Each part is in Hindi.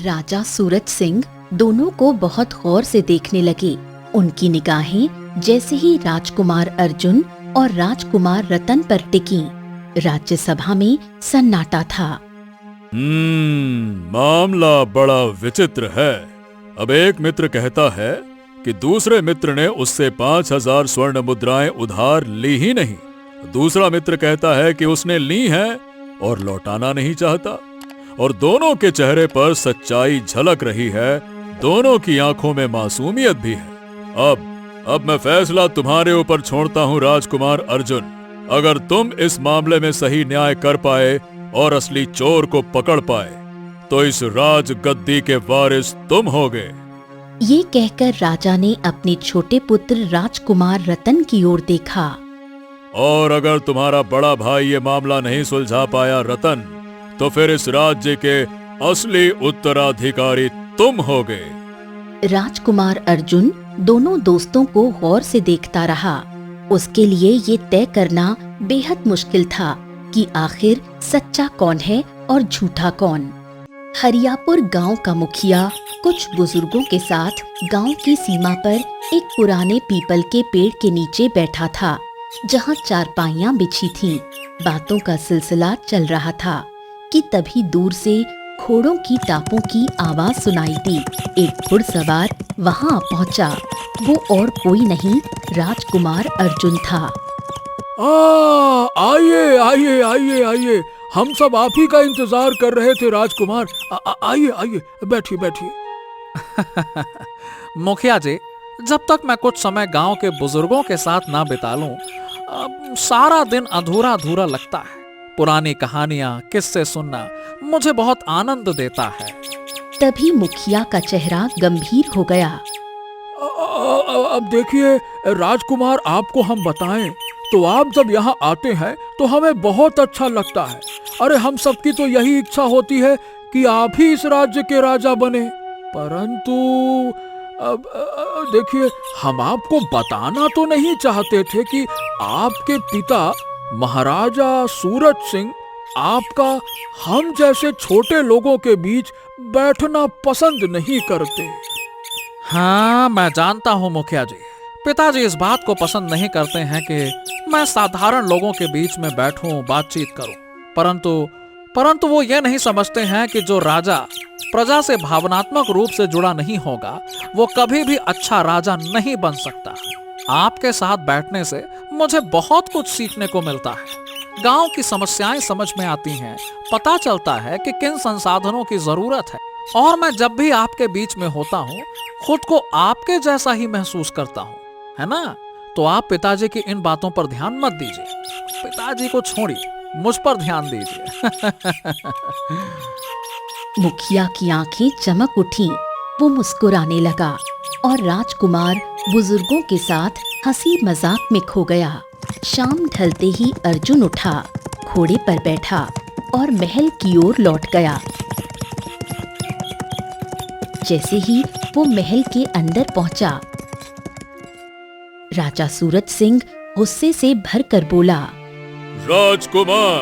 राजा सूरज सिंह दोनों को बहुत गौर से देखने लगे। उनकी निगाहें जैसे ही राजकुमार अर्जुन और राजकुमार रतन पर टिकी, राज्यसभा में सन्नाटा था। मामला बड़ा विचित्र है। अब एक मित्र कहता है कि दूसरे मित्र ने उससे 5000 स्वर्ण मुद्राएं उधार ली ही नहीं। दूसरा मित्र कहता है कि उसने ली है और लौटाना नहीं चाहता। और दोनों के चेहरे पर सच्चाई झलक रही है, दोनों की आंखों में मासूमियत भी है। अब मैं फैसला तुम्हारे ऊपर छोड़ता हूँ राजकुमार अर्जुन। अगर तुम इस मामले में सही न्याय कर पाए और असली चोर को पकड़ पाए तो इस राज गद्दी के वारिस तुम होगे। ये कहकर राजा ने अपने छोटे पुत्र राजकुमार रतन की ओर देखा। और अगर तुम्हारा बड़ा भाई ये मामला नहीं सुलझा पाया रतन, तो फिर इस राज्य के असली उत्तराधिकारी तुम होगे। राजकुमार अर्जुन दोनों दोस्तों को गौर से देखता रहा। उसके लिए ये तय करना बेहद मुश्किल था कि आखिर सच्चा कौन है और झूठा कौन। हरियापुर गांव का मुखिया कुछ बुजुर्गों के साथ गांव की सीमा पर एक पुराने पीपल के पेड़ के नीचे बैठा था, जहां चारपाइयां बिछी थीं। बातों का सिलसिला चल रहा था कि तभी दूर से घोड़ों की टापों की आवाज सुनाई दी। एक घुड़सवार वहां पहुंचा। वो और कोई नहीं, राजकुमार अर्जुन था। आइए आइए आइए आइए, हम सब आप ही का इंतजार कर रहे थे राजकुमार। आइए आइए, बैठिए बैठिए। मुखिया जी, जब तक मैं कुछ समय गांव के बुजुर्गों के साथ ना बिता लूं, सारा दिन अधूरा अधूरा लगता है। पुरानी कहानियां, किस्से सुनना मुझे बहुत आनंद देता है। तभी मुखिया का चेहरा गंभीर हो गया। अब देखिए राजकुमार, आपको हम बताएं तो आप जब यहाँ आते हैं तो हमें बहुत अच्छा लगता है। अरे हम सबकी तो यही इच्छा होती है कि आप ही इस राज्य के राजा बने। परंतु अब देखिए, हम आपको बताना तो नहीं चाहते थे कि आपके पिता महाराजा सूरज सिंह आपका हम जैसे छोटे लोगों के बीच बैठना पसंद नहीं करते। हाँ, मैं जानता हूँ मुखिया जी, पिताजी इस बात को पसंद नहीं करते हैं कि मैं साधारण लोगों के बीच में बैठूं, बातचीत करूं। परंतु वो ये नहीं समझते हैं कि जो राजा प्रजा से भावनात्मक रूप से जुड़ा नहीं होगा, वो कभी भी अच्छा राजा नहीं बन सकता। आपके साथ बैठने से मुझे बहुत कुछ सीखने को मिलता है। गांव की समस्याएं समझ में आती हैं, पता चलता है कि किन संसाधनों की जरूरत है। और मैं जब भी आपके बीच में होता हूँ, खुद को आपके जैसा ही महसूस करता हूँ, है ना? तो आप पिताजी की इन बातों पर ध्यान मत दीजिए। पिताजी को छोड़िए, मुझ पर ध्यान दीजिए। मुखिया की आंखें चमक उठी। वो मुस्कुराने लगा और राजकुमार बुजुर्गों के साथ हंसी मजाक में खो गया। शाम ढलते ही अर्जुन उठा, घोड़े पर बैठा और महल की ओर लौट गया। जैसे ही वो महल के अंदर पहुंचा, राजा सूरज सिंह गुस्से से भरकर बोला, राजकुमार,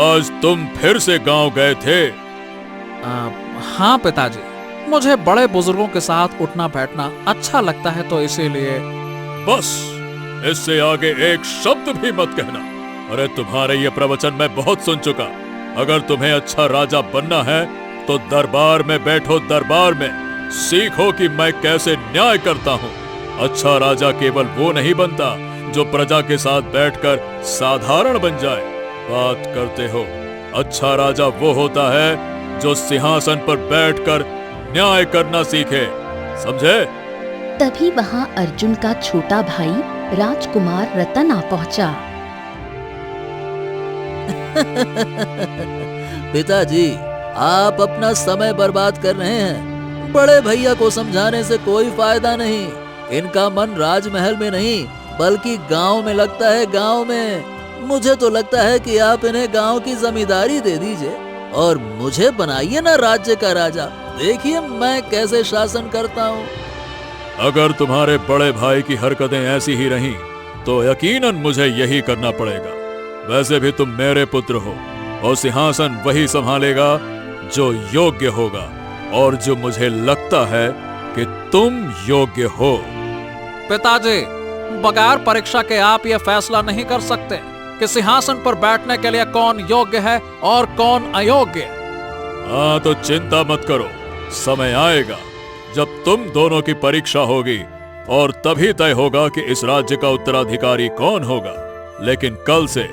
आज तुम फिर से गांव गए थे? हाँ पिताजी, मुझे बड़े बुजुर्गों के साथ उठना बैठना अच्छा लगता है, तो इसीलिए। बस इससे आगे एक शब्द भी मत कहना। अरे तुम्हारे ये प्रवचन मैं बहुत सुन चुका। अगर तुम्हें अच्छा राजा बनना है तो दरबार में बैठो, दरबार में सीखो कि मैं कैसे न्याय करता हूँ। अच्छा राजा केवल वो नहीं बनता जो प्रजा के साथ बैठकर साधारण बन जाए। बात करते हो, अच्छा राजा वो होता है जो सिंहासन पर बैठकर न्याय करना सीखे, समझे? तभी वहां अर्जुन का छोटा भाई राजकुमार रतन आ पहुंचा। पिताजी, आप अपना समय बर्बाद कर रहे हैं। बड़े भैया को समझाने से कोई फायदा नहीं। इनका मन राजमहल में नहीं बल्कि गांव में लगता है, गांव में। मुझे तो लगता है कि आप इन्हें गांव की जमींदारी दे दीजिए और मुझे बनाइए ना राज्य का राजा। देखिए मैं कैसे शासन करता हूँ। अगर तुम्हारे बड़े भाई की हरकतें ऐसी ही रहीं तो यकीनन मुझे यही करना पड़ेगा। वैसे भी तुम मेरे पुत्र हो और सिंहासन वही संभालेगा जो योग्य होगा। और जो मुझे लगता है कि तुम योग्य हो। पिताजी, बगैर परीक्षा के आप यह फैसला नहीं कर सकते कि सिंहासन पर बैठने के लिए कौन योग्य है और कौन अयोग्य। हाँ, तो चिंता मत करो, समय आएगा जब तुम दोनों की परीक्षा होगी और तभी तय होगा कि इस राज्य का उत्तराधिकारी कौन होगा। लेकिन कल से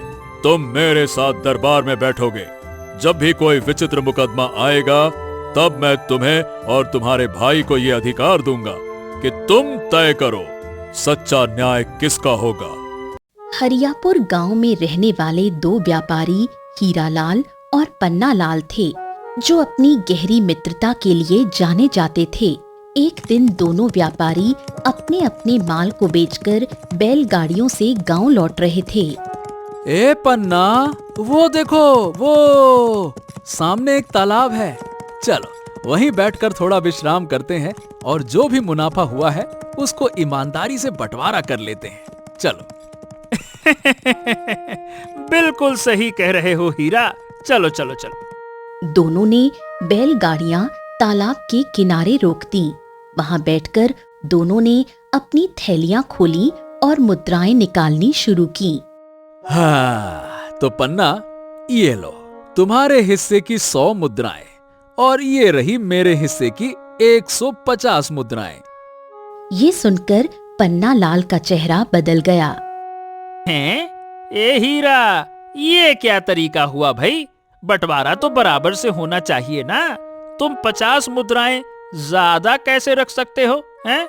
तुम मेरे साथ दरबार में बैठोगे। जब भी कोई विचित्र मुकदमा आएगा तब मैं तुम्हें और तुम्हारे भाई को यह अधिकार दूंगा कि तुम तय करो सच्चा न्याय किसका होगा। हरियापुर गांव में रहने वाले दो व्यापारी हीरालाल और पन्नालाल थे, जो अपनी गहरी मित्रता के लिए जाने जाते थे। एक दिन दोनों व्यापारी अपने अपने माल को बेचकर बैलगाड़ियों से गांव लौट रहे थे। ए पन्ना, वो देखो, वो सामने एक तालाब है। चलो वहीं बैठकर थोड़ा विश्राम करते हैं और जो भी मुनाफा हुआ है उसको ईमानदारी से बंटवारा कर लेते हैं। चलो। बिल्कुल सही कह रहे हो हीरा, चलो चलो चलो। दोनों ने बैलगाड़ियां तालाब के किनारे रोक दी। वहां बैठकर दोनों ने अपनी थैलियां खोली और मुद्राएं निकालनी शुरू की। हाँ, तो पन्ना, ये लो तुम्हारे हिस्से की 100 मुद्राएं और ये रही मेरे हिस्से की 150 मुद्राएं। ये सुनकर पन्नालाल का चेहरा बदल गया। हैं? ए हीरा, ये क्या तरीका हुआ भाई? बंटवारा तो बराबर से होना चाहिए ना। तुम 50 मुद्राएं ज्यादा कैसे रख सकते हो? हैं?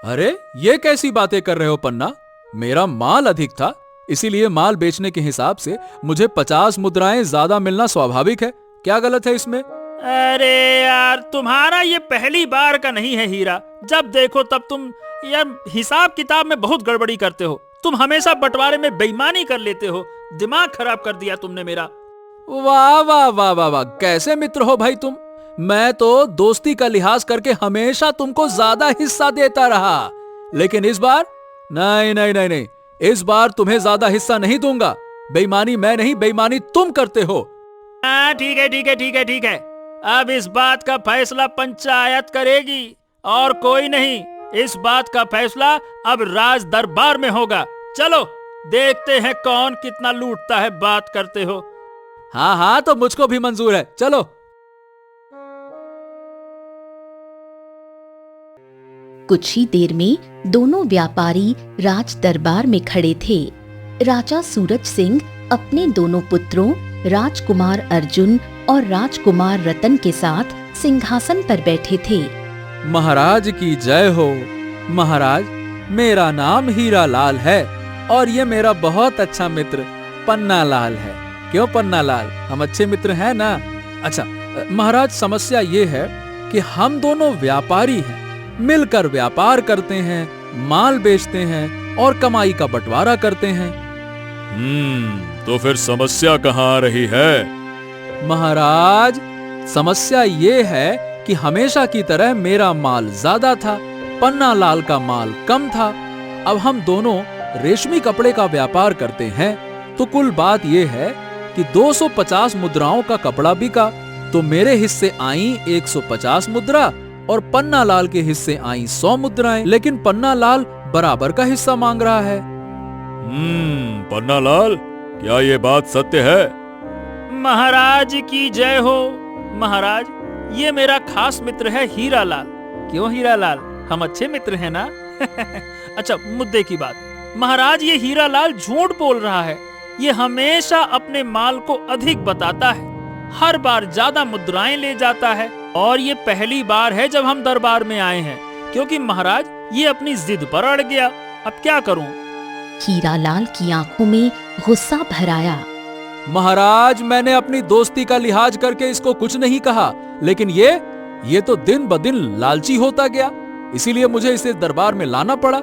अरे ये कैसी बातें कर रहे हो पन्ना? मेरा माल अधिक था, इसीलिए माल बेचने के हिसाब से मुझे 50 मुद्राएं ज्यादा मिलना स्वाभाविक है। क्या गलत है इसमें? अरे यार, तुम्हारा ये पहली बार का नहीं है हीरा। जब देखो तब तुम यार हिसाब किताब में बहुत गड़बड़ी करते हो। तुम हमेशा बंटवारे में बेईमानी कर लेते हो। दिमाग खराब कर दिया तुमने मेरा। वाह वाह वाह वाह वाह, कैसे मित्र हो भाई तुम। मैं तो दोस्ती का लिहाज करके हमेशा तुमको ज्यादा हिस्सा देता रहा, लेकिन इस बार नहीं नहीं नहीं नहीं, इस बार तुम्हें ज्यादा हिस्सा नहीं दूंगा। बेईमानी मैं नहीं, बेईमानी तुम करते हो। हाँ, ठीक है ठीक है ठीक है ठीक है। अब इस बात का फैसला पंचायत करेगी और कोई नहीं। इस बात का फैसला अब राज दरबार में होगा। चलो देखते हैं कौन कितना लूटता है। बात करते हो? हाँ हाँ, तो मुझको भी मंजूर है, चलो। कुछ ही देर में दोनों व्यापारी राज दरबार में खड़े थे। राजा सूरज सिंह अपने दोनों पुत्रों राजकुमार अर्जुन और राजकुमार रतन के साथ सिंहासन पर बैठे थे। महाराज की जय हो। महाराज, मेरा नाम हीरालाल है और ये मेरा बहुत अच्छा मित्र पन्नालाल है। क्यों पन्नालाल, हम अच्छे मित्र हैं ना? अच्छा महाराज, समस्या ये है कि हम दोनों व्यापारी हैं, मिलकर व्यापार करते हैं, माल बेचते हैं और कमाई का बंटवारा करते हैं। तो फिर समस्या कहाँ आ रही है? महाराज, समस्या ये है कि हमेशा की तरह मेरा माल ज्यादा था, पन्नालाल का माल कम था। अब हम दोनों रेशमी कपड़े का व्यापार करते हैं, तो कुल बात यह है कि 250 मुद्राओं का कपड़ा बिका, तो मेरे हिस्से आई 150 मुद्रा और पन्नालाल के हिस्से आई 100 मुद्राएं। लेकिन पन्नालाल बराबर का हिस्सा मांग रहा है। पन्नालाल, क्या ये बात सत्य है? महाराज की जय हो। महाराज, ये मेरा खास मित्र है हीरालाल। क्यों हीरालाल, हम अच्छे मित्र हैं ना? अच्छा मुद्दे की बात। महाराज, ये हीरालाल झूठ बोल रहा है। ये हमेशा अपने माल को अधिक बताता है, हर बार ज्यादा मुद्राएं ले जाता है और ये पहली बार है जब हम दरबार में आए हैं, क्योंकि महाराज ये अपनी जिद पर अड़ गया। अब क्या करूं? हीरालाल की आंखों में गुस्सा भर आया। महाराज, मैंने अपनी दोस्ती का लिहाज करके इसको कुछ नहीं कहा, लेकिन ये तो दिन ब दिन लालची होता गया, इसीलिए मुझे इसे दरबार में लाना पड़ा।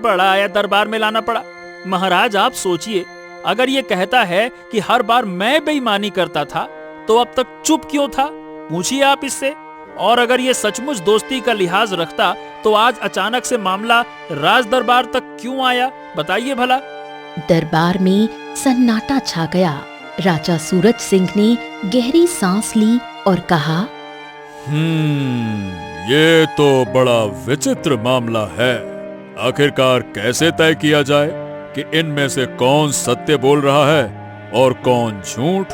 बड़ा आया, दरबार में लाना पड़ा। महाराज आप सोचिए, अगर ये कहता है कि हर बार मैं बेईमानी करता था तो अब तक चुप क्यों था? पूछिए आप इससे। और अगर ये सचमुच दोस्ती का लिहाज रखता तो आज अचानक से मामला राज दरबार तक क्यों आया? बताइए भला। दरबार में सन्नाटा छा गया। राजा सूरज सिंह ने गहरी सांस ली और कहा, ये तो बड़ा विचित्र मामला है। आखिरकार कैसे तय किया जाए कि इनमें से कौन सत्य बोल रहा है और कौन झूठ?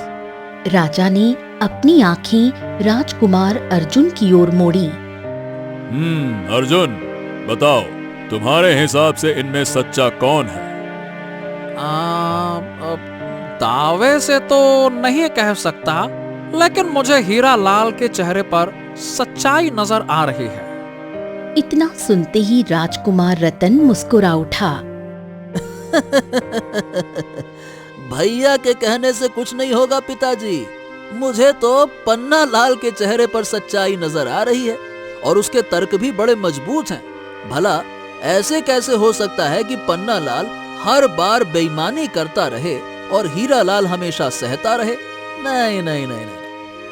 राजा ने अपनी आंखें राजकुमार अर्जुन की ओर मोड़ी। अर्जुन, बताओ, तुम्हारे हिसाब से इनमें सच्चा कौन है? दावे से तो नहीं कह सकता, लेकिन मुझे हीरा लाल के चेहरे पर सच्चाई नजर आ रही है। इतना सुनते ही राजकुमार रतन मुस्कुरा उठा। भैया के कहने से कुछ नहीं होगा पिताजी। मुझे तो पन्ना लाल के चेहरे पर सच्चाई नजर आ रही है और उसके तर्क भी बड़े मजबूत हैं। भला ऐसे कैसे हो सकता है कि पन्ना लाल हर बार बेईमानी करता रहे और हीरा लाल हमेशा सहता रहे? नहीं नहीं नहीं नहीं।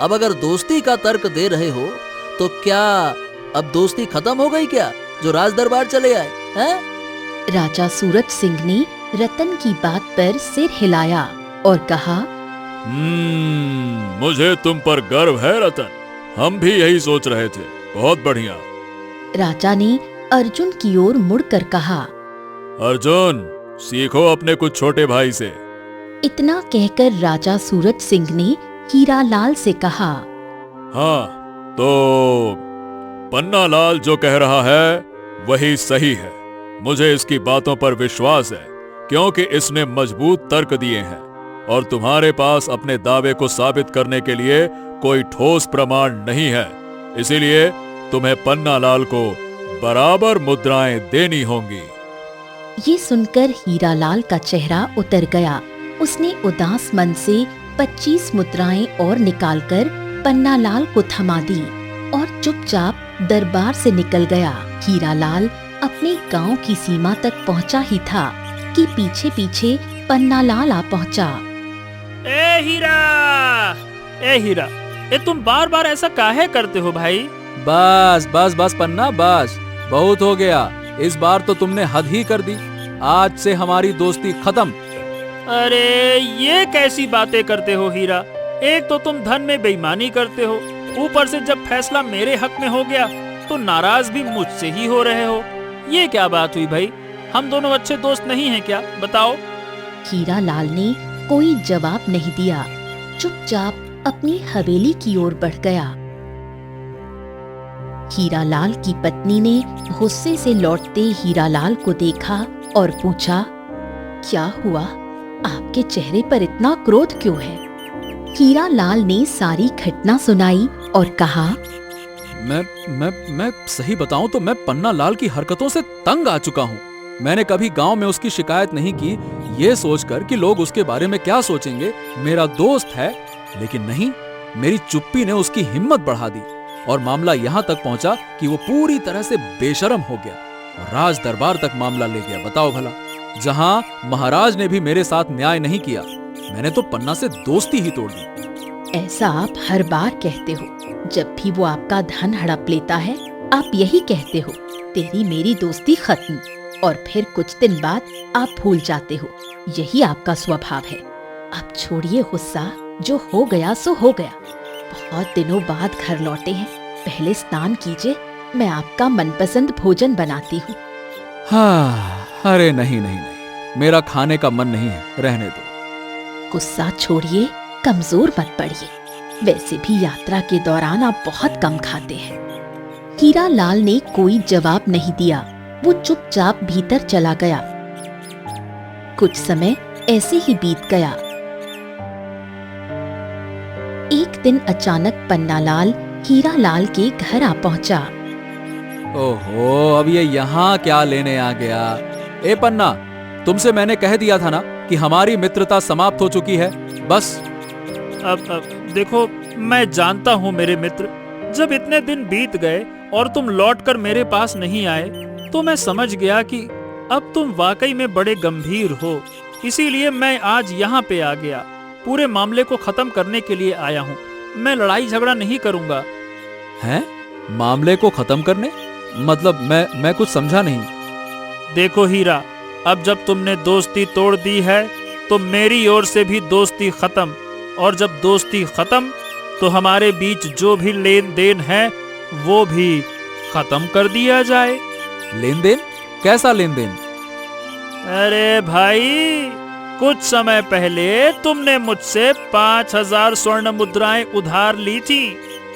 अब अगर दोस्ती का तर्क दे रहे हो तो क्या अब दोस्ती खत्म हो गई क्या, जो राज दरबार चले आए हैं? राजा सूरज सिंह ने रतन की बात पर सिर हिलाया और कहा, मुझे तुम पर गर्व है रतन। हम भी यही सोच रहे थे। बहुत बढ़िया। राजा ने अर्जुन की ओर मुड़कर कहा, अर्जुन, सीखो अपने कुछ छोटे भाई से। इतना कहकर राजा सूरज सिंह ने हीरा लाल से कहा, हाँ, तो पन्ना लाल जो कह रहा है वही सही है। मुझे इसकी बातों पर विश्वास है क्योंकि इसने मजबूत तर्क दिए हैं और तुम्हारे पास अपने दावे को साबित करने के लिए कोई ठोस प्रमाण नहीं है। इसीलिए तुम्हें पन्ना लाल को बराबर मुद्राएं देनी होंगी। ये सुनकर हीरा लाल का चेहरा उतर गया। उसने उदास मन से 25 मुद्राएं और निकालकर पन्ना लाल को थमा दी और चुपचाप दरबार से निकल गया। हीरा लाल अपने गांव की सीमा तक पहुंचा ही था कि पीछे पीछे पन्ना लाल आ पहुंचा। ए हीरा, ए तुम बार बार ऐसा काहे करते हो भाई? बस बस बस पन्ना, बस बहुत हो गया। इस बार तो तुमने हद ही कर दी। आज से हमारी दोस्ती खत्म। अरे ये कैसी बातें करते हो हीरा? एक तो तुम धन में बेईमानी करते हो, ऊपर से जब फैसला मेरे हक में हो गया तो नाराज भी मुझसे ही हो रहे हो। ये क्या बात हुई भाई? हम दोनों अच्छे दोस्त नहीं हैं क्या? बताओ। हीरा लाल ने कोई जवाब नहीं दिया, चुपचाप अपनी हवेली की ओर बढ़ गया। हीरा लाल की पत्नी ने गुस्से से लौटते हीरा लाल को देखा और पूछा, क्या हुआ? आपके चेहरे पर इतना क्रोध क्यों है? हीरा लाल ने सारी घटना सुनाई और कहा, मैं सही बताऊं तो मैं पन्ना लाल की हरकतों से तंग आ चुका हूं। मैंने कभी गांव में उसकी शिकायत नहीं की, ये सोचकर कि लोग उसके बारे में क्या सोचेंगे। मेरा दोस्त है, लेकिन नहीं, मेरी चुप्पी ने उसकी हिम्मत बढ़ा दी और मामला यहाँ तक पहुंचा कि वो पूरी तरह से बेशर्म हो गया और राज दरबार तक मामला ले गया। बताओ भला, जहां महाराज ने भी मेरे साथ न्याय नहीं किया, मैंने तो पन्ना से दोस्ती ही तोड़ दी। ऐसा आप हर बार कहते हो। जब भी वो आपका धन हड़प लेता है, आप यही कहते हो, तेरी मेरी दोस्ती खत्म, और फिर कुछ दिन बाद आप भूल जाते हो। यही आपका स्वभाव है। अब छोड़िए गुस्सा, जो हो गया सो हो गया। बहुत दिनों बाद घर लौटे हैं, पहले स्नान कीजिए, मैं आपका मनपसंद भोजन बनाती हूँ। हाँ, अरे नहीं नहीं नहीं, मेरा खाने का मन नहीं है, रहने दो। गुस्सा छोड़िए, कमजोर मत पड़िए। वैसे भी यात्रा के दौरान आप बहुत कम खाते हैं। हीरा लाल ने कोई जवाब नहीं दिया। वो चुपचाप भीतर चला गया। कुछ समय ऐसे ही बीत गया। एक दिन अचानक पन्ना लाल हीरा लाल के घर आ पहुंचा। ओहो, अब ये यहाँ क्या लेने आ गया? ए पन्ना, तुमसे मैंने कह दिया था ना कि हमारी मित्रता समाप्त हो चुकी है। बस अब देखो, मैं जानता हूँ मेरे मित्र, जब इतने दिन बीत गए और तुम लौटकर मेरे पास नहीं आए तो मैं समझ गया कि अब तुम वाकई में बड़े गंभीर हो। इसीलिए मैं आज यहाँ पे आ गया। पूरे मामले को खत्म करने के लिए आया हूँ। मैं लड़ाई झगड़ा नहीं करूँगा। हैं? मामले को खत्म करने? मतलब मैं कुछ समझा नहीं। देखो हीरा, अब जब तुमने दोस्ती तोड़ दी है तो मेरी ओर से भी दोस्ती खत्म, और जब दोस्ती खत्म तो हमारे बीच जो भी लेन देन है वो भी खत्म कर दिया जाए। लेन देन? कैसा लेन देन? अरे भाई, कुछ समय पहले तुमने मुझसे 5000 स्वर्ण मुद्राएं उधार ली थी।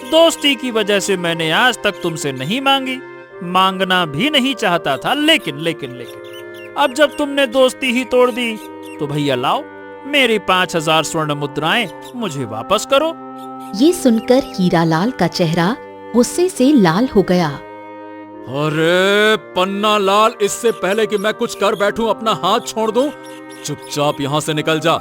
दोस्ती की वजह से मैंने आज तक तुमसे नहीं मांगी, मांगना भी नहीं चाहता था, लेकिन अब जब तुमने दोस्ती ही तोड़ दी तो भैया लाओ, मेरी 5000 स्वर्ण मुद्राएं मुझे वापस करो। ये सुनकर हीरालाल का चेहरा गुस्से से लाल हो गया। अरे पन्ना लाल, इससे पहले कि मैं कुछ कर बैठूं अपना हाथ छोड़ दूं, चुपचाप यहाँ से निकल जा।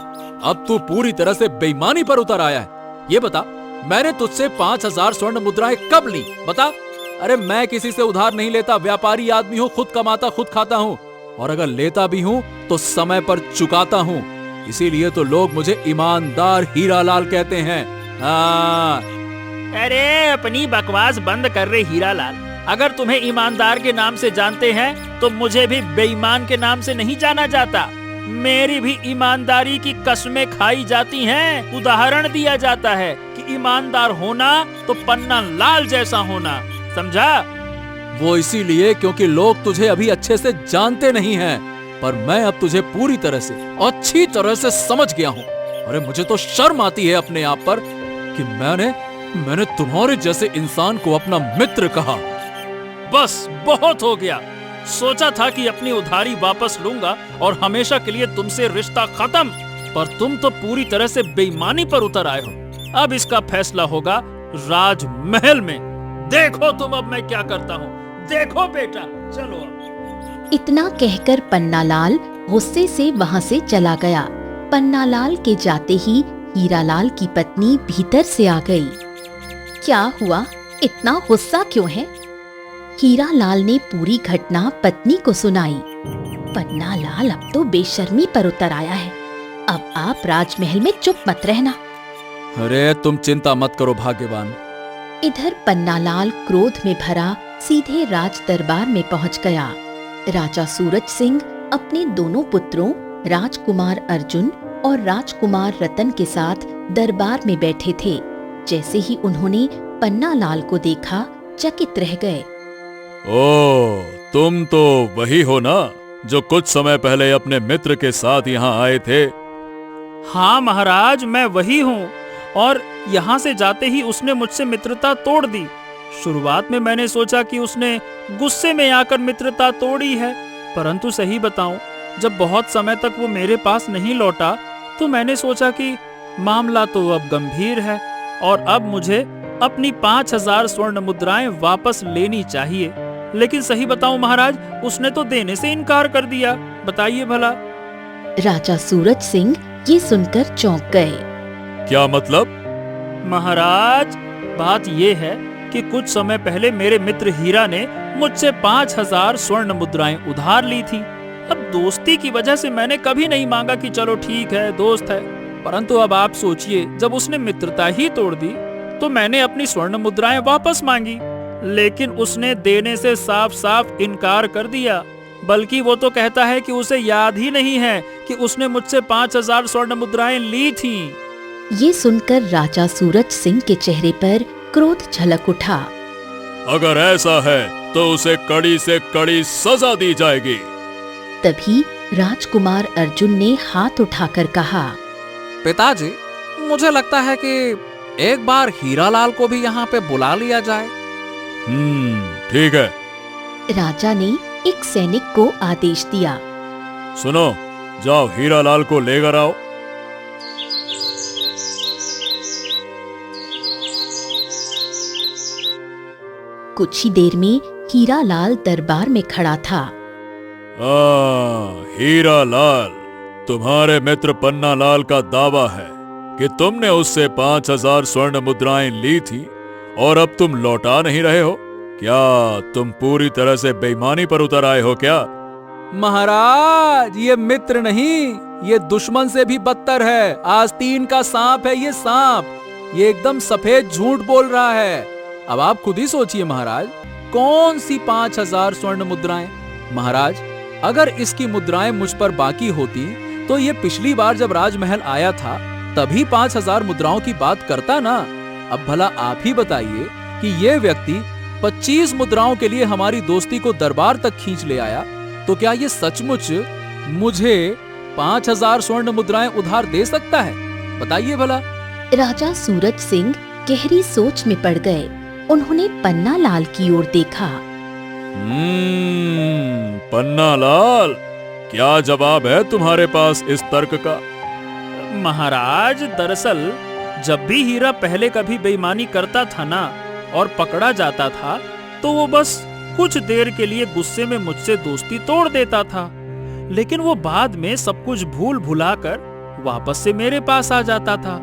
अब तू पूरी तरह से बेईमानी पर उतर आया है। ये बता, मैंने तुझसे 5000 स्वर्ण मुद्राएं कब ली? बता। अरे मैं किसी से उधार नहीं लेता, व्यापारी आदमी हूँ, खुद कमाता खुद खाता हूँ, और अगर लेता भी हूँ तो समय पर चुकाता हूँ। इसीलिए तो लोग मुझे ईमानदार हीरालाल कहते हैं। हाँ। अरे अपनी बकवास बंद कर रहे हीरालाल। अगर तुम्हें ईमानदार के नाम से जानते हैं तो मुझे भी बेईमान के नाम से नहीं जाना जाता। मेरी भी ईमानदारी की कस्में खाई जाती हैं। उदाहरण दिया जाता है कि ईमानदार होना तो पन्ना लाल जैसा होना, समझा? वो इसीलिए क्योंकि लोग तुझे अभी अच्छे से जानते नहीं हैं, पर मैं अब तुझे पूरी तरह से, अच्छी तरह से समझ गया हूँ। अरे मुझे तो शर्म आती है अपने आप पर कि मैंने तुम्हारे जैसे इंसान को अपना मित्र कहा। बस बहुत हो गया। सोचा था कि अपनी उधारी वापस लूंगा और हमेशा के लिए तुमसे रिश्ता खत्म, पर तुम तो पूरी तरह से बेईमानी पर उतर आए हो। अब इसका फैसला होगा राजमहल में। देखो तुम अब मैं क्या करता हूँ। देखो बेटा, चलो अब। इतना कहकर पन्नालाल गुस्से से वहां से चला गया। पन्नालाल के जाते ही हीरालाल की पत्नी भीतर से आ गई। क्या हुआ? इतना गुस्सा क्यों है? हीरालाल ने पूरी घटना पत्नी को सुनाई। पन्नालाल अब तो बेशर्मी पर उतर आया है। अब आप राजमहल में चुप मत रहना। अरे तुम चिंता मत करो भाग्यवान। इधर पन्नालाल क्रोध में भरा सीधे राज दरबार में पहुंच गया। राजा सूरज सिंह अपने दोनों पुत्रों राजकुमार अर्जुन और राजकुमार रतन के साथ दरबार में बैठे थे। जैसे ही उन्होंने पन्नालाल को देखा, चकित रह गए। ओ, तुम तो वही हो ना जो कुछ समय पहले अपने मित्र के साथ यहाँ आए थे? हाँ महाराज, मैं वही हूँ। और यहाँ से जाते ही उसने मुझसे मित्रता तोड़ दी। शुरुआत में मैंने सोचा कि उसने गुस्से में आकर मित्रता तोड़ी है, परंतु सही बताऊं, जब बहुत समय तक वो मेरे पास नहीं लौटा तो मैंने सोचा कि मामला तो अब गंभीर है और अब मुझे अपनी 5000 स्वर्ण मुद्राएं वापस लेनी चाहिए। लेकिन सही बताऊं महाराज, उसने तो देने से इनकार कर दिया। बताइए भला। राजा सूरज सिंह ये सुनकर चौंक गए। क्या मतलब? महाराज, बात ये है कि कुछ समय पहले मेरे मित्र हीरा ने मुझसे 5000 स्वर्ण मुद्राएं उधार ली थी। अब दोस्ती की वजह से मैंने कभी नहीं मांगा कि चलो ठीक है, दोस्त है, परंतु अब आप सोचिए, जब उसने मित्रता ही तोड़ दी तो मैंने अपनी स्वर्ण मुद्राएं वापस मांगी, लेकिन उसने देने से साफ साफ इनकार कर दिया। बल्कि वो तो कहता है कि उसे याद ही नहीं है कि उसने मुझसे 5000 स्वर्ण मुद्राएं ली थीं। ये सुनकर राजा सूरज सिंह के चेहरे पर क्रोध झलक उठा। अगर ऐसा है तो उसे कड़ी से कड़ी सजा दी जाएगी। तभी राजकुमार अर्जुन ने हाथ उठाकर कहा, पिताजी, मुझे लगता है कि एक बार हीरालाल को भी यहाँ पे बुला लिया जाए। ठीक है। राजा ने एक सैनिक को आदेश दिया। सुनो, जाओ हीरालाल को लेकर आओ। कुछ ही देर में हीरालाल दरबार में खड़ा था। हीरालाल, तुम्हारे मित्र पन्नालाल का दावा है कि तुमने उससे 5000 स्वर्ण मुद्राएं ली थी और अब तुम लौटा नहीं रहे हो। क्या तुम पूरी तरह से बेईमानी पर उतर आए हो क्या? महाराज, ये मित्र नहीं, ये दुश्मन से भी बदतर है। आस्तीन का सांप है ये सांप। ये एकदम सफेद झूठ बोल रहा है। अब आप खुद ही सोचिए महाराज, कौन सी 5000 स्वर्ण मुद्राएं? महाराज, अगर इसकी मुद्राएं मुझ पर बाकी होती तो ये पिछली बार जब राजमहल आया था तभी 5000 मुद्राओं की बात करता ना। अब भला आप ही बताइए कि ये व्यक्ति 25 मुद्राओं के लिए हमारी दोस्ती को दरबार तक खींच ले आया, तो क्या ये सचमुच मुझे 5000 स्वर्ण मुद्राएं उधार दे सकता है? बताइए भला। राजा सूरज सिंह गहरी सोच में पड़ गए। उन्होंने पन्ना लाल की ओर देखा। पन्ना लाल, क्या जवाब है तुम्हारे पास इस तर्क का? महाराज, दरअसल जब भी हीरा पहले कभी बेईमानी करता था ना और पकड़ा जाता था, तो वो बस कुछ देर के लिए गुस्से में मुझसे दोस्ती तोड़ देता था, लेकिन वो बाद में सब कुछ भूल भुलाकर वापस से मेरे पास आ जाता था।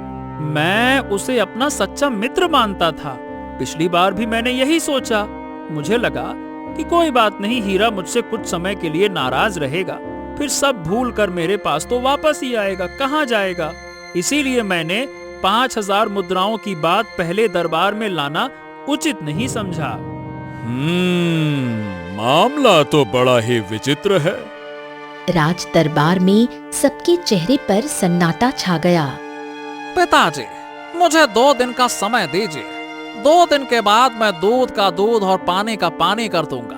मैं उसे अपना सच्चा मित्र मानता था। पिछली बार भी मैंने यही सोचा। मुझे लगा कि कोई बात नहीं, हीरा मुझसे कुछ समय के लिए नाराज रहेगा, फिर सब भूल कर मेरे पास तो वापस ही आएगा, कहाँ जाएगा। इसीलिए मैंने 5000 मुद्राओं की बात पहले दरबार में लाना उचित नहीं समझा। मामला तो बड़ा ही विचित्र है। राज दरबार में सबके चेहरे पर सन्नाटा छा गया। पिताजी, मुझे 2 दिन का समय दीजिए। 2 दिन के बाद मैं दूध का दूध और पानी का पानी कर दूंगा।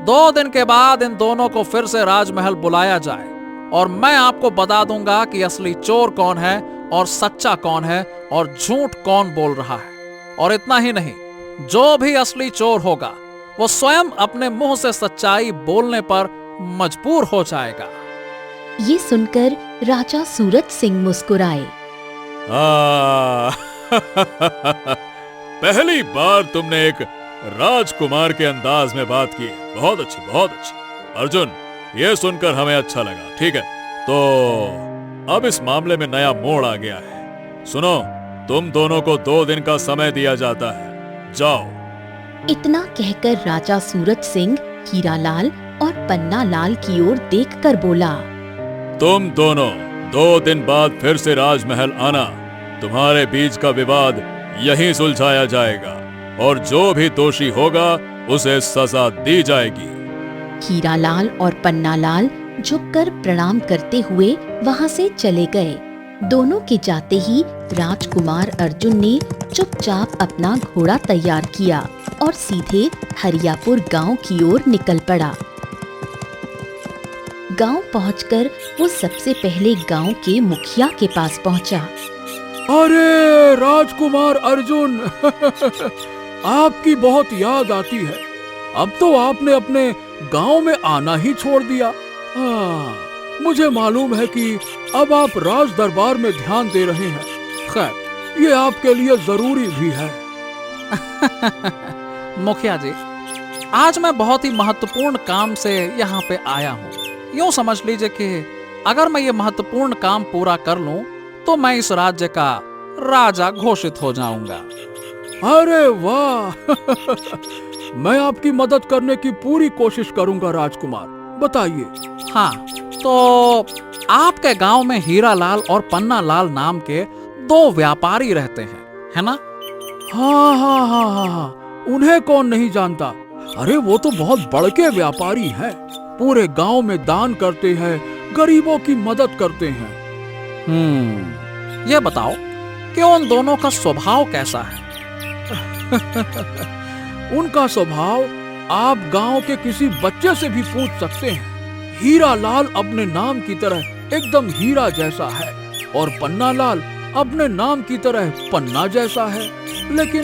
2 दिन के बाद इन दोनों को फिर से राजमहल बुलाया जाए और मैं आपको बता दूंगा कि असली चोर कौन है और सच्चा कौन है और झूठ कौन बोल रहा है। और इतना ही नहीं, जो भी असली चोर होगा वो स्वयं अपने मुंह से सच्चाई बोलने पर मजबूर हो जाएगा। ये सुनकर राजा सूरज सिंह मुस्कुराए। पहली बार तुमने एक राजकुमार के अंदाज में बात की है। बहुत अच्छी, बहुत अच्छी। अर्जुन, ये सुनकर हमें अच्छा लगा। ठीक है, तो अब इस मामले में नया मोड़ आ गया है। सुनो, तुम दोनों को 2 दिन का समय दिया जाता है। जाओ। इतना कहकर राजा सूरज सिंह हीरालाल और पन्ना लाल की ओर देखकर बोला, तुम दोनों 2 दिन बाद फिर से राजमहल आना। तुम्हारे बीच का विवाद यहीं सुलझाया जाएगा और जो भी दोषी होगा उसे सजा दी जाएगी। हीरालाल और पन्ना लाल झुककर प्रणाम करते हुए वहां से चले गए। दोनों के जाते ही राजकुमार अर्जुन ने चुपचाप अपना घोड़ा तैयार किया और सीधे हरियापुर गांव की ओर निकल पड़ा। गांव पहुंचकर वो सबसे पहले गांव के मुखिया के पास पहुंचा। अरे राजकुमार अर्जुन, आपकी बहुत याद आती है। अब तो आपने अपने गांव में आना ही छोड़ दिया। मुझे मालूम है कि अब आप राज दरबार में ध्यान दे रहे हैं। खैर, ये आपके लिए जरूरी भी है। मुखिया जी, आज मैं बहुत ही महत्वपूर्ण काम से यहाँ पे आया हूँ। यूं समझ लीजिए कि अगर मैं ये महत्वपूर्ण काम पूरा कर लूं तो मैं इस राज्य का राजा घोषित हो जाऊंगा। अरे वाह! मैं आपकी मदद करने की पूरी कोशिश करूंगा राजकुमार, बताइए। हाँ, तो आपके गांव में हीरालाल और पन्ना लाल नाम के 2 व्यापारी रहते हैं, है ना? हाँ हाँ हाँ हाँ हाँ, उन्हें कौन नहीं जानता। अरे वो तो बहुत बड़के व्यापारी हैं, पूरे गांव में दान करते हैं, गरीबों की मदद करते हैं। ये बताओ कि उन दोनों का स्वभाव कैसा है? उनका स्वभाव आप गांव के किसी बच्चे से भी पूछ सकते हैं। हीरालाल अपने नाम की तरह एकदम हीरा जैसा है और पन्ना लाल अपने नाम की तरह पन्ना जैसा है। लेकिन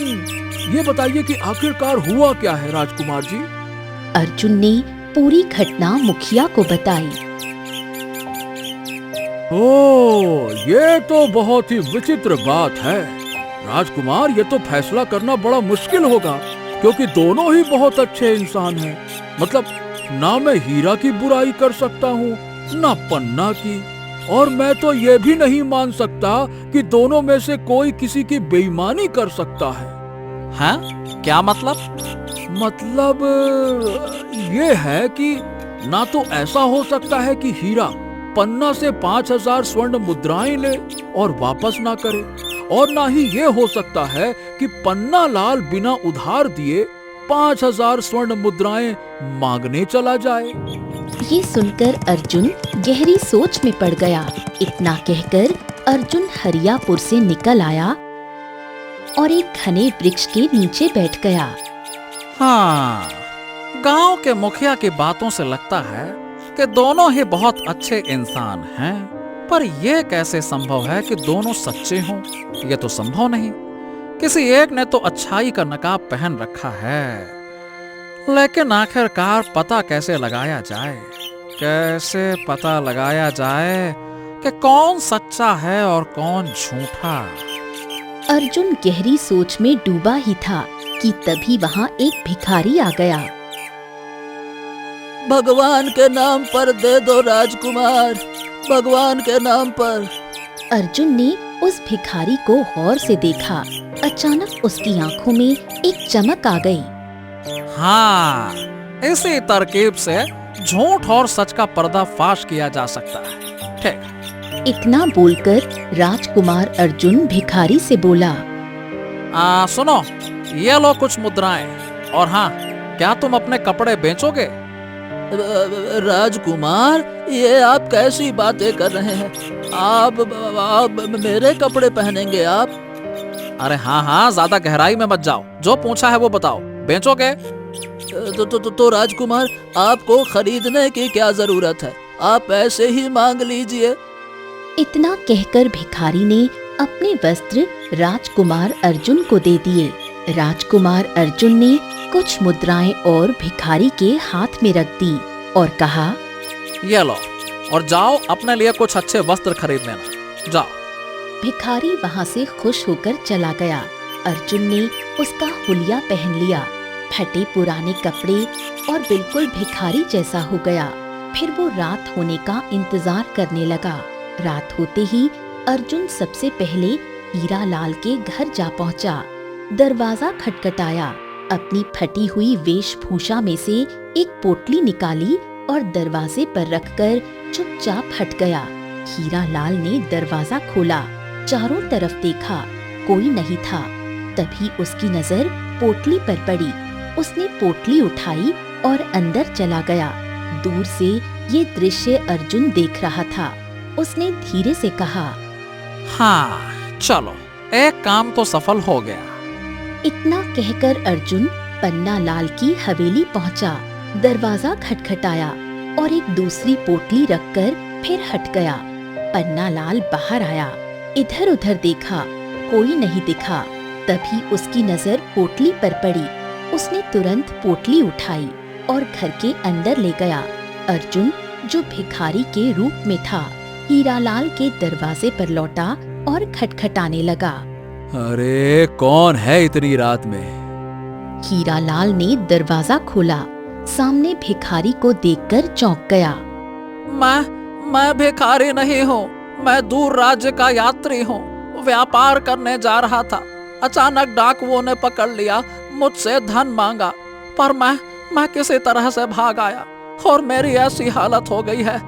ये बताइए कि आखिरकार हुआ क्या है राजकुमार जी? अर्जुन ने पूरी घटना मुखिया को बताई। ओह, ये तो बहुत ही विचित्र बात है राजकुमार। ये तो फैसला करना बड़ा मुश्किल होगा, क्योंकि दोनों ही बहुत अच्छे इंसान हैं। मतलब ना मैं हीरा की बुराई कर सकता हूँ ना पन्ना की, और मैं तो ये भी नहीं मान सकता कि दोनों में से कोई किसी की बेईमानी कर सकता है। हाँ? क्या मतलब? मतलब ये है कि ना तो ऐसा हो सकता है कि हीरा पन्ना से 5000 स्वर्ण मुद्राएं ले और वापस ना करे, और ना ही ये हो सकता है कि पन्ना लाल बिना उधार दिए 5000 स्वर्ण मुद्राएं मांगने चला जाए। ये सुनकर अर्जुन गहरी सोच में पड़ गया। इतना कहकर अर्जुन हरियापुर से निकल आया और एक घने वृक्ष के नीचे बैठ गया। हाँ, गांव के मुखिया की बातों से लगता है कि दोनों ही बहुत अच्छे इंसान हैं, पर यह कैसे संभव है कि दोनों सच्चे हों? यह तो संभव नहीं। किसी एक ने तो अच्छाई का नकाब पहन रखा है, लेकिन आखिरकार पता कैसे लगाया जाए? कैसे पता लगाया जाए कि कौन सच्चा है और कौन झूठा? अर्जुन गहरी सोच में डूबा ही था कि तभी वहाँ एक भिखारी आ गया। भगवान के नाम पर दे दो राजकुमार, भगवान के नाम पर। अर्जुन ने उस भिखारी को गौर से देखा। अचानक उसकी आंखों में एक चमक आ गई। हाँ, इसी तरकीब से झूठ और सच का पर्दाफाश किया जा सकता है। ठीक। इतना बोलकर राजकुमार अर्जुन भिखारी से बोला, सुनो, ये लो कुछ मुद्राएं, और हाँ, क्या तुम अपने कपड़े बेचोगे? राजकुमार, ये आप कैसी बातें कर रहे हैं? आप मेरे कपड़े पहनेंगे आप? अरे हाँ, ज्यादा गहराई में मत जाओ। जो पूछा है वो बताओ, बेचोगे? तो राजकुमार, आपको खरीदने की क्या जरूरत है? आप ऐसे ही मांग लीजिए। इतना कहकर भिखारी ने अपने वस्त्र राजकुमार अर्जुन को दे दिए। राजकुमार अर्जुन ने कुछ मुद्राएं और भिखारी के हाथ में रख दी और कहा, ये लो, और जाओ अपने लिए कुछ अच्छे वस्त्र खरीद लेना। जाओ। भिखारी वहाँ से खुश होकर चला गया। अर्जुन ने उसका हुलिया पहन लिया, फटे पुराने कपड़े, और बिल्कुल भिखारी जैसा हो गया। फिर वो रात होने का इंतजार करने लगा। रात होते ही अर्जुन सबसे पहले हीरा लाल के घर जा पहुंचा। दरवाजा खटखटाया। अपनी फटी हुई वेशभूषा में से एक पोटली निकाली और दरवाजे पर रखकर चुपचाप हट गया। हीरा लाल ने दरवाजा खोला, चारों तरफ देखा, कोई नहीं था। तभी उसकी नजर पोटली पर पड़ी। उसने पोटली उठाई और अंदर चला गया। दूर से ये दृश्य अर्जुन देख रहा था। उसने धीरे से कहा, हाँ, चलो, एक काम तो सफल हो गया। इतना कहकर अर्जुन पन्ना लाल की हवेली पहुंचा। दरवाजा खटखटाया और एक दूसरी पोटली रखकर फिर हट गया। पन्ना लाल बाहर आया, इधर उधर देखा, कोई नहीं दिखा। तभी उसकी नजर पोटली पर पड़ी। उसने तुरंत पोटली उठाई और घर के अंदर ले गया। अर्जुन, जो भिखारी के रूप में था, हीरालाल के दरवाजे पर लौटा और खटखटाने लगा। अरे, कौन है इतनी रात में? हीरालाल ने दरवाजा खोला। सामने भिखारी को देखकर चौंक गया। मैं भिखारी नहीं हूँ, मैं दूर राज्य का यात्री हूँ। व्यापार करने जा रहा था, अचानक डाकुओं ने पकड़ लिया, मुझसे धन मांगा, पर मैं किसी तरह से भाग आया और मेरी ऐसी हालत हो गई है।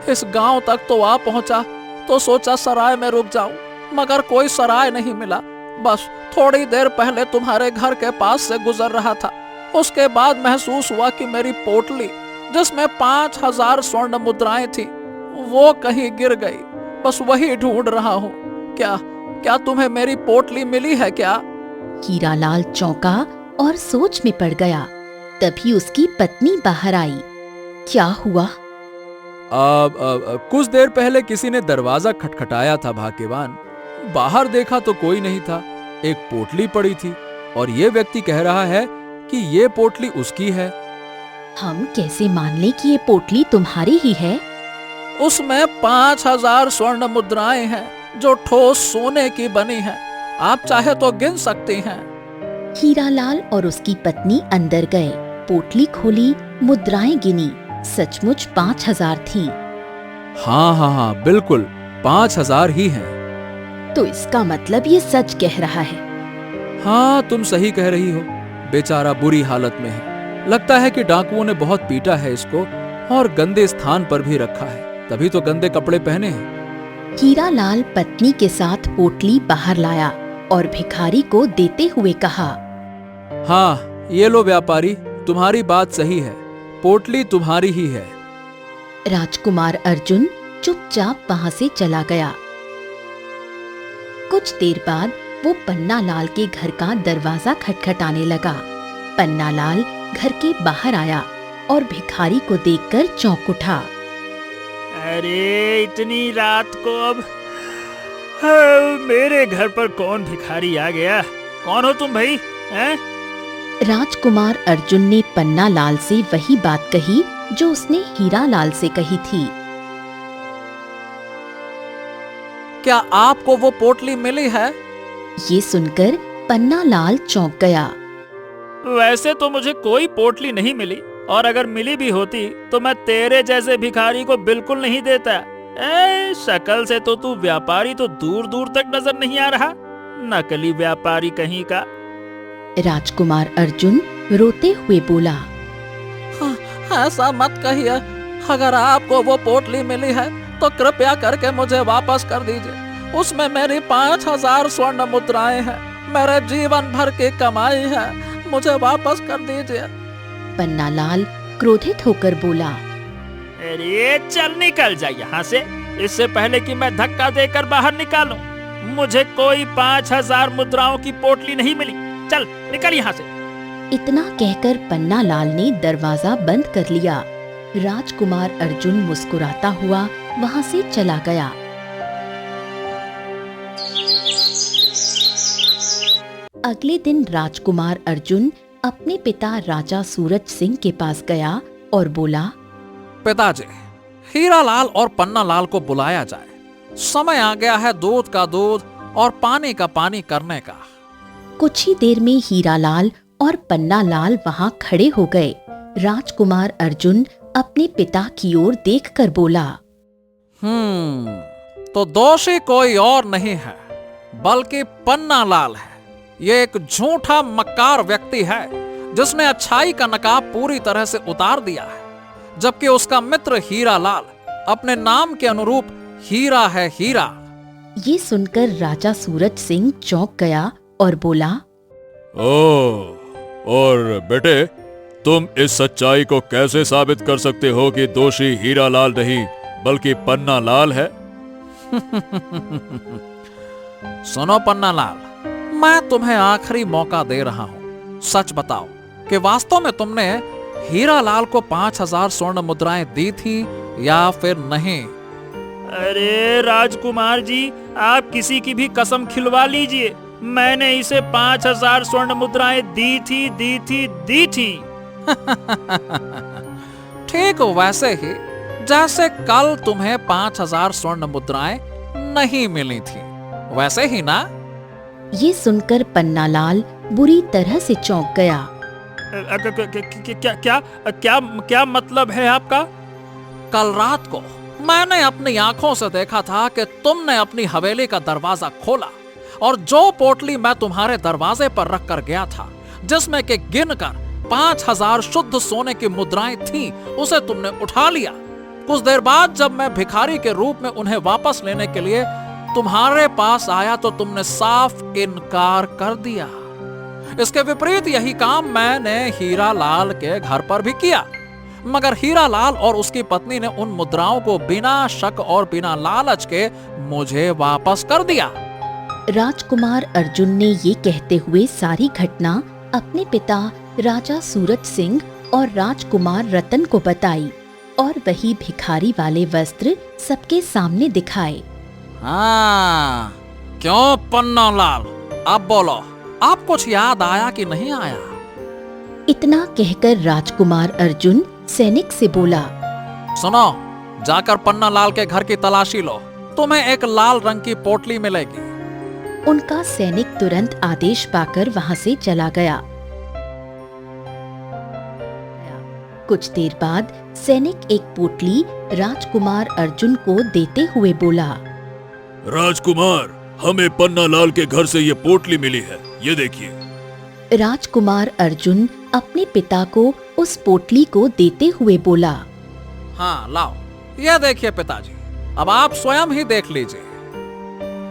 इस गांव तक तो आ पहुंचा तो सोचा सराय में रुक जाऊं, मगर कोई सराय नहीं मिला। बस थोड़ी देर पहले तुम्हारे घर के पास से गुजर रहा था। उसके बाद महसूस हुआ कि मेरी पोटली, जिसमें 5000 स्वर्ण मुद्राएं थी, वो कहीं गिर गई। बस वही ढूंढ रहा हूँ। क्या तुम्हें मेरी पोटली मिली है क्या? हीरालाल चौंका और सोच में पड़ गया। तभी उसकी पत्नी बाहर आई। क्या हुआ? कुछ देर पहले किसी ने दरवाजा खटखटाया था भाग्यवान। बाहर देखा तो कोई नहीं था, एक पोटली पड़ी थी, और ये व्यक्ति कह रहा है कि ये पोटली उसकी है। हम कैसे मान लें कि ये पोटली तुम्हारी ही है? उसमें 5000 स्वर्ण मुद्राएं हैं, जो ठोस सोने की बनी हैं। आप चाहे तो गिन सकती हैं। हीरालाल और उसकी पत्नी अंदर गए, पोटली खोली, मुद्राएं गिनी। सचमुच 5000 थी। हाँ, बिल्कुल 5000 ही हैं। तो इसका मतलब ये सच कह रहा है। हाँ, तुम सही कह रही हो। बेचारा बुरी हालत में है। लगता है कि डाकुओं ने बहुत पीटा है इसको और गंदे स्थान पर भी रखा है, तभी तो गंदे कपड़े पहने हैं। हीरालाल पत्नी के साथ पोटली बाहर लाया और भिखारी को देते हुए कहा, हाँ, ये लो व्यापारी, तुम्हारी बात सही है, पोटली तुम्हारी ही है। राजकुमार अर्जुन चुपचाप वहां से चला गया। कुछ देर बाद वो पन्नालाल के घर का दरवाजा खटखटाने लगा। पन्नालाल घर के बाहर आया और भिखारी को देखकर चौंक उठा। अरे इतनी रात को अब मेरे घर पर कौन भिखारी आ गया? कौन हो तुम भाई? हैं? राजकुमार अर्जुन ने पन्नालाल से वही बात कही जो उसने हीरालाल से कही थी। क्या आपको वो पोटली मिली है? ये सुनकर पन्नालाल चौंक गया। वैसे तो मुझे कोई पोटली नहीं मिली, और अगर मिली भी होती तो मैं तेरे जैसे भिखारी को बिल्कुल नहीं देता। शक्ल से तो तू व्यापारी तो दूर दूर तक नजर नहीं आ रहा, नकली व्यापारी कहीं का। राजकुमार अर्जुन रोते हुए बोला। हाँ, ऐसा मत कहिए। अगर आपको वो पोटली मिली है तो कृपया करके मुझे वापस कर दीजिए। उसमें मेरी 5000 स्वर्ण मुद्राएं हैं, मेरे जीवन भर की कमाई है। मुझे वापस कर दीजिए। पन्नालाल क्रोधित होकर बोला। अरे चल निकल जा यहाँ से, इससे पहले कि मैं धक्का देकर बाहर निकालूं। मुझे कोई 5000 मुद्राओं की पोटली नहीं मिली। चल निकल यहाँ से। इतना कहकर पन्नालाल ने दरवाजा बंद कर लिया। राजकुमार अर्जुन मुस्कुराता हुआ वहाँ से चला गया। अगले दिन राजकुमार अर्जुन अपने पिता राजा सूरज सिंह के पास गया और बोला। पिताजी, हीरालाल और पन्नालाल को बुलाया जाए। समय आ गया है दूध का दूध और पानी का पानी करने का। कुछ ही देर में हीरालाल और पन्नालाल वहाँ खड़े हो गए। राजकुमार अर्जुन अपने पिता की ओर देखकर बोला। तो दोषी कोई और नहीं है बल्कि पन्नालाल है। ये एक झूठा मक्कार व्यक्ति है जिसने अच्छाई का नकाब पूरी तरह से उतार दिया है, जबकि उसका मित्र हीरालाल अपने नाम के अनुरूप हीरा है, हीरा। ये सुनकर राजा सूरज सिंह चौंक गया और बोला। और बेटे, तुम इस सच्चाई को कैसे साबित कर सकते हो कि दोषी हीरालाल नहीं बल्कि पन्नालाल है? सुनो पन्नालाल, मैं तुम्हें आखिरी मौका दे रहा हूँ। सच बताओ कि वास्तव में तुमने हीरालाल को 5000 स्वर्ण मुद्राएं दी थी या फिर नहीं? अरे राजकुमार जी, आप किसी की भी कसम खिलवा लीजिए, मैंने इसे 5000 स्वर्ण मुद्राएं दी थी। ठीक वैसे ही जैसे कल तुम्हें 5000 स्वर्ण मुद्राएं नहीं मिली थी, वैसे ही ना? ये सुनकर पन्नालाल बुरी तरह से चौंक गया। क्या मतलब है आपका? कल रात को मैंने अपनी आंखों से देखा था कि तुमने अपनी हवेली का दरवाजा खोला और जो पोटली मैं तुम्हारे दरवाजे पर रख कर गया था, जिसमें के गिनकर 5000 शुद्ध सोने की मुद्राएं थीं, उसे तुमने उठा लिया। कुछ देर बाद जब मैं भिखारी के रूप में उन्हें वापस लेने के लिए तुम्हारे पास आया तो तुमने साफ इनकार कर दिया। इसके विपरीत यही काम मैंने हीरालाल के घर पर भी किया, मगर हीरालाल और उसकी पत्नी ने उन मुद्राओं को बिना शक और बिना लालच के मुझे वापस कर दिया। राजकुमार अर्जुन ने ये कहते हुए सारी घटना अपने पिता राजा सूरज सिंह और राजकुमार रतन को बताई और वही भिखारी वाले वस्त्र सबके सामने दिखाए। हाँ, क्यों पन्नालाल, अब बोलो, आप कुछ याद आया कि नहीं आया? इतना कहकर राजकुमार अर्जुन सैनिक से बोला। सुनो, जाकर पन्नालाल के घर की तलाशी लो, तुम्हें एक लाल रंग की पोटली मिलेगी। उनका सैनिक तुरंत आदेश पाकर वहां से चला गया। कुछ देर बाद सैनिक एक पोटली राजकुमार अर्जुन को देते हुए बोला। राजकुमार, हमें पन्नालाल के घर से ये पोटली मिली है, ये देखिए। राजकुमार अर्जुन अपने पिता को उस पोटली को देते हुए बोला। हाँ लाओ, ये देखिए पिताजी, अब आप स्वयं ही देख लीजिए।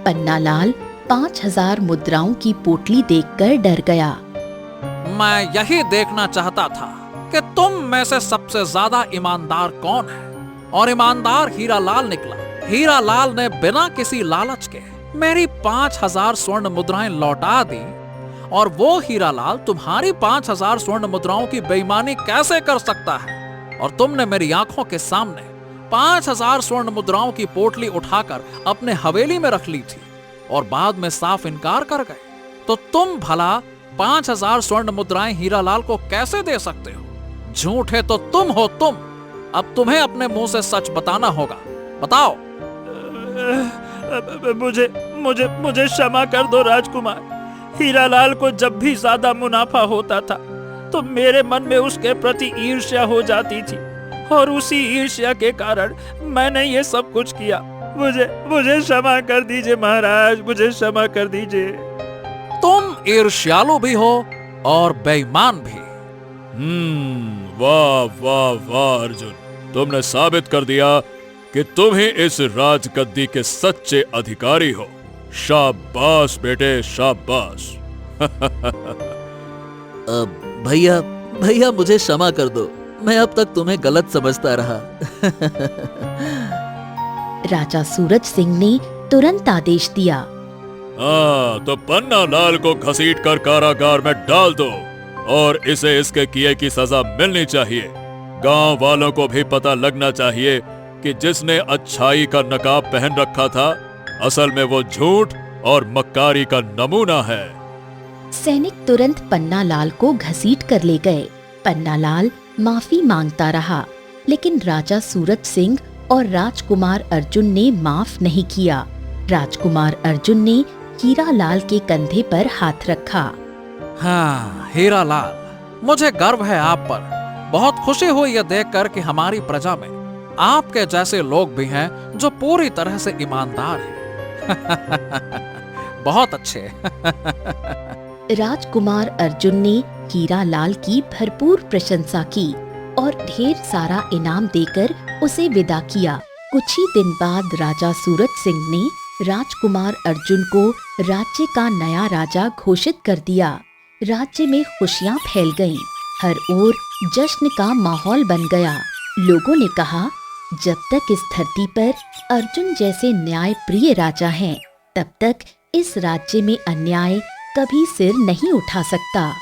पन्नालाल 5000 मुद्राओं की पोटली देखकर डर गया। मैं यही देखना चाहता था कि तुम में से सबसे ज्यादा ईमानदार कौन है, और ईमानदार हीरालाल निकला। हीरालाल ने बिना किसी लालच के मेरी 5000 स्वर्ण मुद्राएं लौटा दी और वो हीरालाल तुम्हारी 5000 स्वर्ण मुद्राओं की बेईमानी कैसे कर सकता है? और तुमने मेरी आंखों के सामने 5000 स्वर्ण मुद्राओं की पोटली उठाकर अपने हवेली में रख ली थी और बाद में साफ इनकार कर गए। तो तुम भला 5000 स्वर्ण मुद्राएं हीरालाल को कैसे दे सकते हो? झूठे तो तुम हो तुम। अब तुम्हें अपने मुंह से सच बताना होगा। बताओ। मुझे मुझे मुझे क्षमा कर दो राजकुमार। हीरालाल को जब भी ज्यादा मुनाफा होता था तो मेरे मन में उसके प्रति ईर्ष्या हो जाती थी और उसी ईर्ष्या के कारण मैंने ये सब कुछ किया। मुझे क्षमा कर दीजिए महाराज, मुझे क्षमा कर दीजिए। तुम ईर्ष्यालु भी हो और बेईमान भी। वाह वाह वाह अर्जुन, तुमने साबित कर दिया कि तुम ही इस राजगद्दी के सच्चे अधिकारी हो। शाबाश बेटे, शाबाश। भैया भैया मुझे क्षमा कर दो, मैं अब तक तुम्हें गलत समझता रहा। राजा सूरज सिंह ने तुरंत आदेश दिया। हाँ, तो पन्ना लाल को घसीट कर कारागार में डाल दो और इसे इसके किए की सजा मिलनी चाहिए। गांव वालों को भी पता लगना चाहिए कि जिसने अच्छाई का नकाब पहन रखा था असल में वो झूठ और मक्कारी का नमूना है। सैनिक तुरंत पन्ना लाल को घसीट कर ले गए। पन्ना लाल माफी मांगता रहा, लेकिन राजा सूरज सिंह और राजकुमार अर्जुन ने माफ नहीं किया। राजकुमार अर्जुन ने हीरालाल के कंधे पर हाथ रखा। हाँ हीरालाल, मुझे गर्व है आप पर। बहुत खुशी हुई यह देखकर कि हमारी प्रजा में आपके जैसे लोग भी हैं जो पूरी तरह से ईमानदार हैं। बहुत अच्छे। राजकुमार अर्जुन ने हीरालाल की भरपूर प्रशंसा की और ढेर सारा इनाम देकर उसे विदा किया। कुछ ही दिन बाद राजा सूरज सिंह ने राजकुमार अर्जुन को राज्य का नया राजा घोषित कर दिया। राज्य में खुशियां फैल गईं। हर ओर जश्न का माहौल बन गया। लोगों ने कहा, जब तक इस धरती पर अर्जुन जैसे न्याय प्रिय राजा हैं, तब तक इस राज्य में अन्याय कभी सिर नहीं उठा सकता।